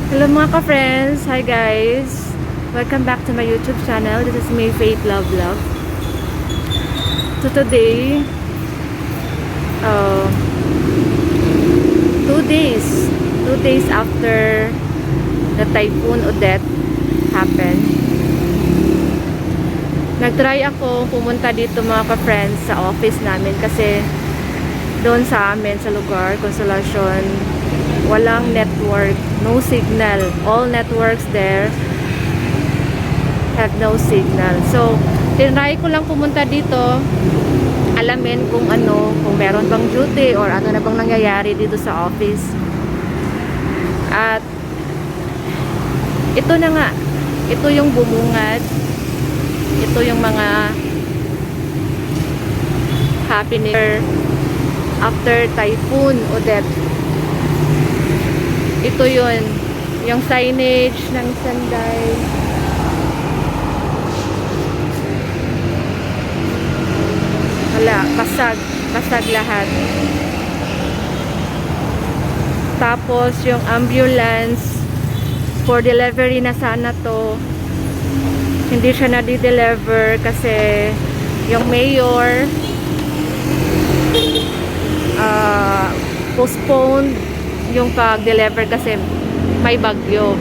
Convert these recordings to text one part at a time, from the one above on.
Hello mga ka-friends! Hi guys! Welcome back to my YouTube channel. This is me, Faith Love Love. So today, uh, 2 days after the Typhoon Odette happened, nagtry ako pumunta dito mga ka-friends sa office namin kasi doon sa amin sa lugar, Consolacion, walang network, no signal. All networks there have no signal. So, tinry ko lang pumunta dito, alamin kung meron bang duty or ano na bang nangyayari dito sa office. At ito na nga, ito yung bumungad, ito yung mga happening after Typhoon Odette. Ito yun, yung signage ng Sanday. Wala, basag lahat. Tapos yung ambulance for delivery na sana to, hindi siya na-deliver kasi yung mayor postponed yung pag-deliver kasi may bagyo.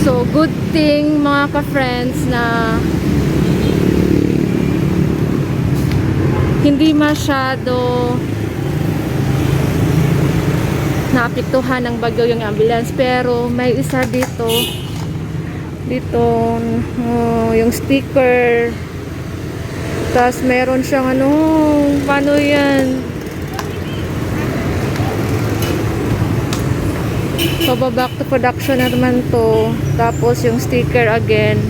So, good thing mga ka-friends na hindi masyado naapektuhan ng bagyo yung ambulance, pero may isa dito yung sticker, tapos meron siyang paano yan, so back to production naman to. Tapos yung sticker again,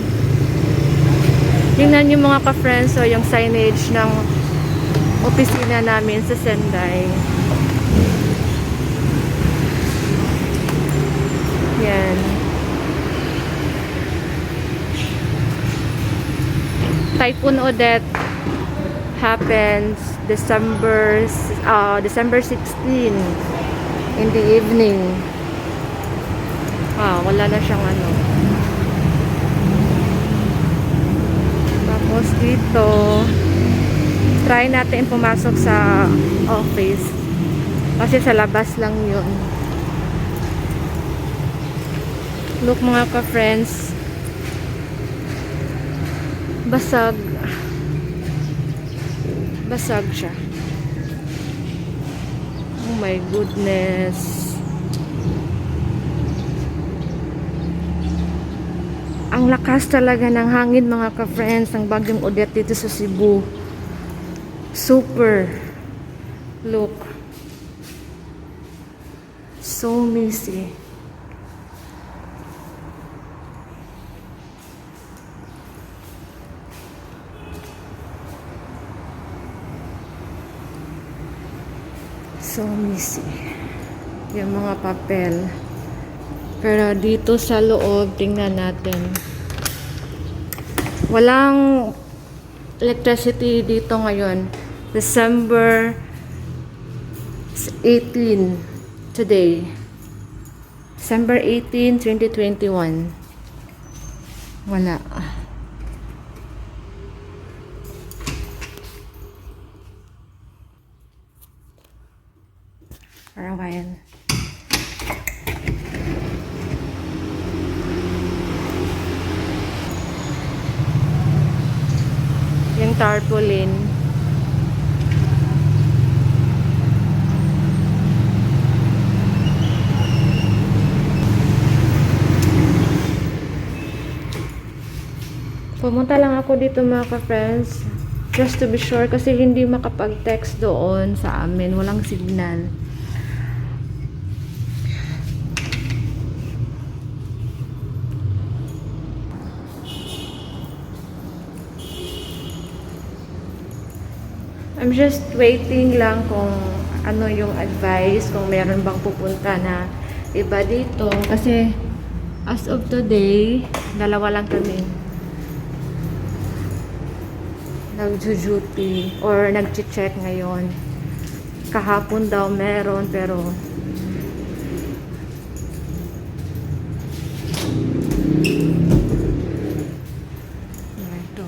tingnan nyo mga ka-friends, so yung signage ng opisina namin sa Senday, yan. Typhoon Odette happens December 16 in the evening. Wala na siyang Tapos dito, try natin pumasok sa office kasi sa labas lang yun. Look mga ka-friends, basag siya. Oh my goodness, ang lakas talaga ng hangin mga ka-friends ng bagyong Odette dito sa Cebu. Super. Look, so messy. So messy yung mga papel. Pero dito sa loob, tingnan natin, walang electricity dito ngayon. December 18 today, December 18, 2021. Wala. For a while. Yung tarpaulin. Pumunta lang ako dito mga ka-friends, just to be sure, kasi hindi makapag-text doon sa amin, walang signal. I'm just waiting lang kung ano yung advice, kung meron bang pupunta na iba dito. Kasi as of today, dalawa lang kami. nag-duty or nag-check ngayon. Kahapon daw meron, pero ito.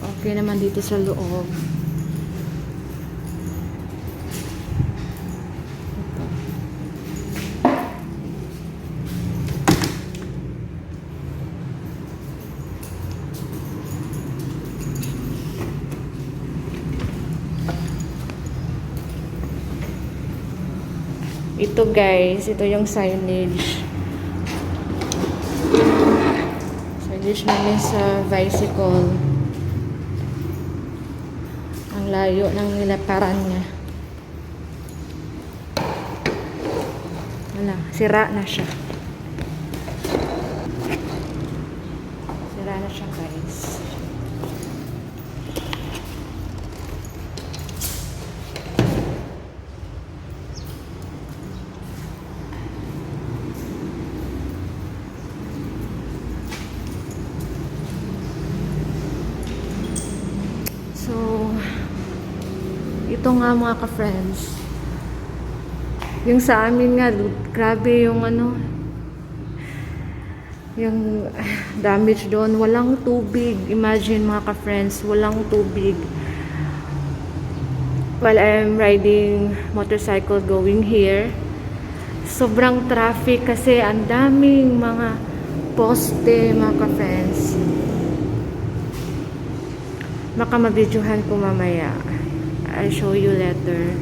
Okay naman dito sa loob. Ito guys, ito yung signage. Signage namin sa bicycle. Ang layo ng nilaparan niya. Wala, sira na siya. Sira na siya guys. So, ito nga mga ka-friends. Yung sa amin nga, grabe yung ano, yung damage doon. Walang tubig. Imagine mga ka-friends, walang tubig. While I'm riding motorcycle going here, sobrang traffic kasi ang daming mga poste mga ka-friends. Baka mabidyohan ko mamaya. I'll show you later.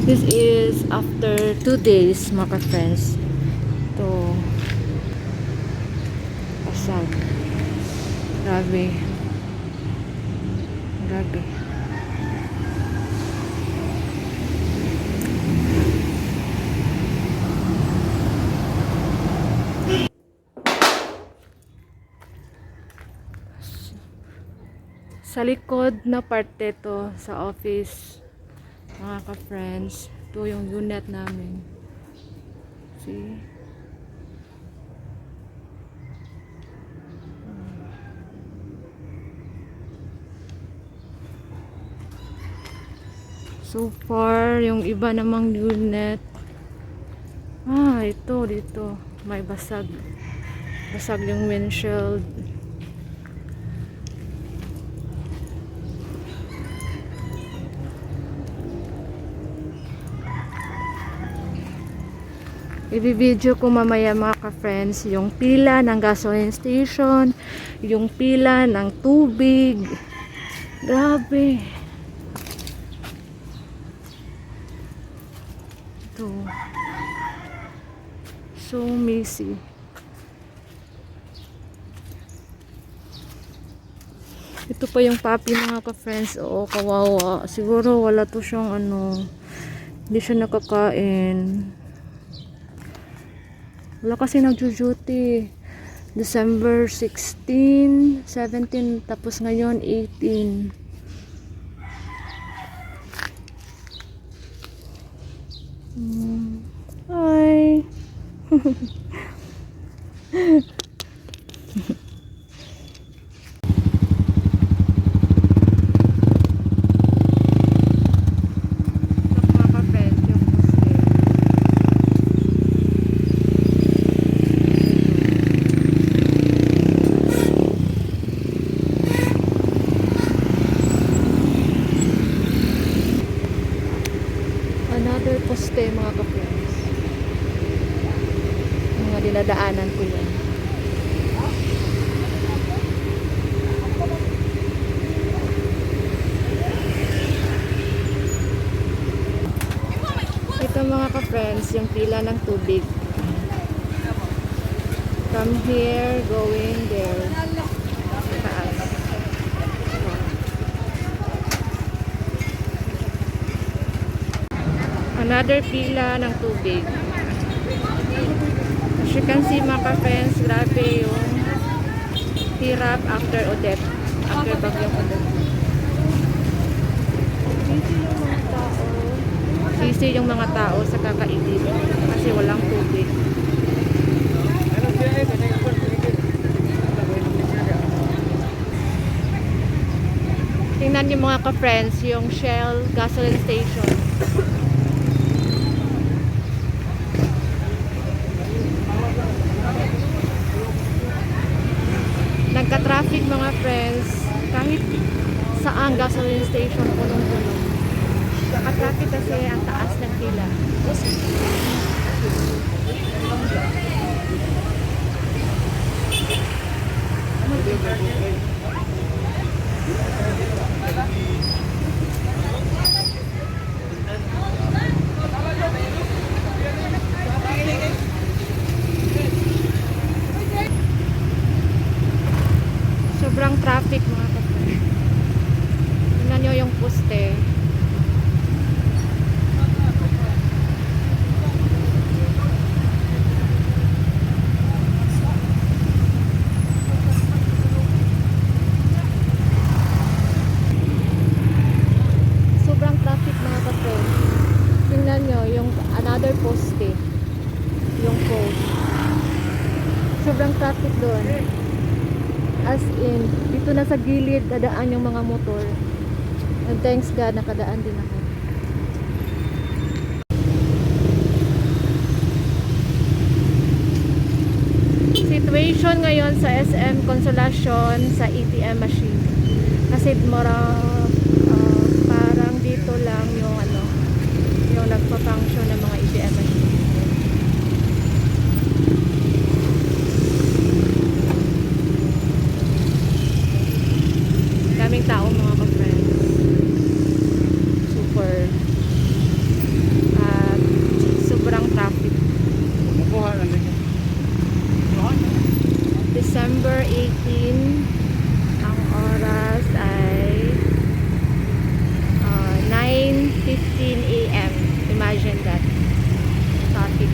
This is after 2 days mga ka-friends. Ito. Pasag. Grabe. Grabe. Sa likod na parte to sa office mga ka-friends, ito yung unit namin. See? So far, yung iba namang unit, ito dito may basag yung windshield. I-video ko mamaya mga ka-friends yung pila ng gasoline station, yung pila ng tubig. Grabe. Ito. So messy. Ito pa yung puppy mga ka-friends. Oo, kawawa. Siguro wala to siyang hindi siya nakakain. Wala kasi nag-duty. December 16, 17, tapos ngayon 18. Hi. Another poste mga ka-friends. Mga dinadaanan ko yan. Ito mga ka-friends, yung pila ng tubig. From here, going there. Taas. Another pila ng tubig. As you can see mga ka-friends, grabe yung hirap after Odette. After bagyong Odette. Busy yung mga tao. busy yung mga tao sa kakaidip kasi walang tubig. Tingnan yung mga ka-friends, yung Shell gasoline station. Nagka-traffic mga friends, kahit saan gasoline station, punong-puno. Naka-traffic kasi ang taas ng pila. Sobrang traffic mga kapatid. Tingnan nyo yung poste. Sobrang traffic mga kapatid. Tingnan nyo yung another poste. Yung post. Sobrang traffic doon. As in, dito na sa gilid dadaan yung mga motor. And thanks God, nakadaan din ako. Situation ngayon sa SM Consolacion sa ATM machine. Kasi parang dito lang yung yung nagpa-function ng mga ATM machine. Daming tao mga ka-friends. Super. At sobrang traffic. December 18, ang oras ay 9:15 AM. Imagine that. Traffic.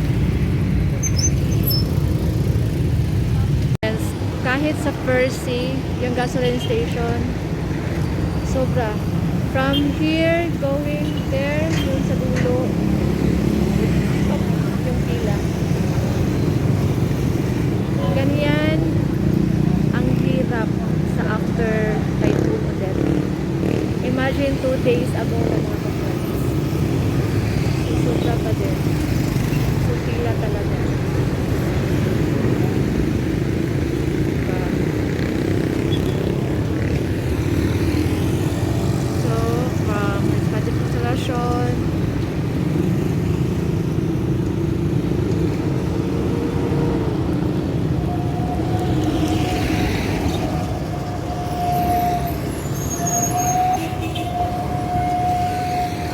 Kahit sa Percy, yung gasoline station, sobra. From here, going there, dun sa dulo, yung pila. Ganyan ang hirap sa after Typhoon Odette. Imagine 2 days ago na mga kapatid. Sobra pa din. So, pila talaga.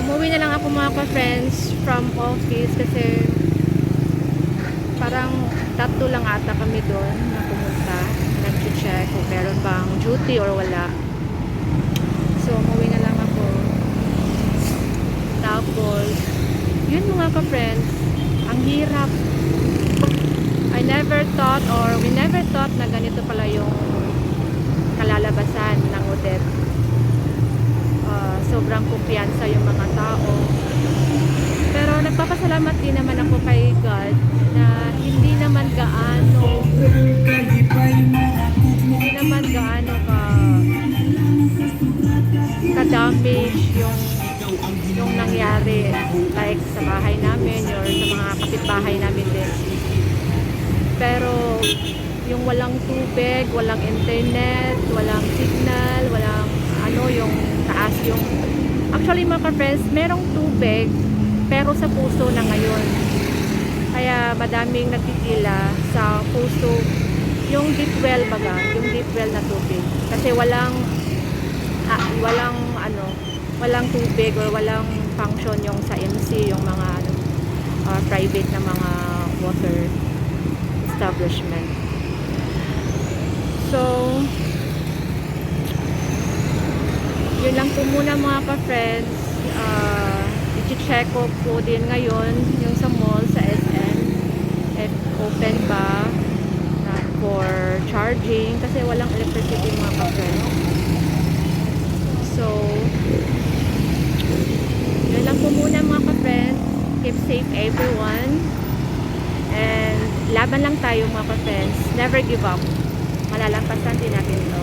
Umuwi na lang ako mga ka-friends from office kasi parang tatlo lang ata kami doon na pumunta. Nag-check kung meron bang duty or wala. So, umuwi na lang ako. Tapos, yun mga ka-friends, ang hirap. I never thought or we never thought na ganito pala yung kalalabasan ng Odette. Sobrang kumpiyansa yung mga tao. Pero nagpapasalamat din naman ako kay God na hindi naman gaano ka-damage yung nangyari like sa bahay namin or sa mga kapitbahay namin din. Pero yung walang tubig, walang internet, walang signal, walang yung taas yung actually mga ka-friends, merong tubig pero sa puso na ngayon. Kaya madaming nagpipila sa puso yung deep well baga, yung deep well na tubig. Kasi walang tubig or walang function yung sa MC, yung mga private na mga water establishment. So, yun lang po muna mga ka-friends. I-check ko po din ngayon yung sa mall, sa SM, if open ba for charging kasi walang electricity mga ka-friends. So, yun lang po muna mga ka-friends. everyone. And laban lang tayo mga ka-friends. Never give up. Malalampasan din natin ito.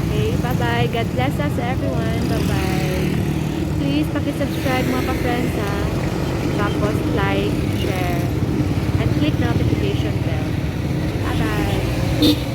Okay, bye-bye. God bless us everyone. Bye-bye. Please paki-subscribe mga ka-friends ha. Tapos like, share, and click notification bell. Bye-bye.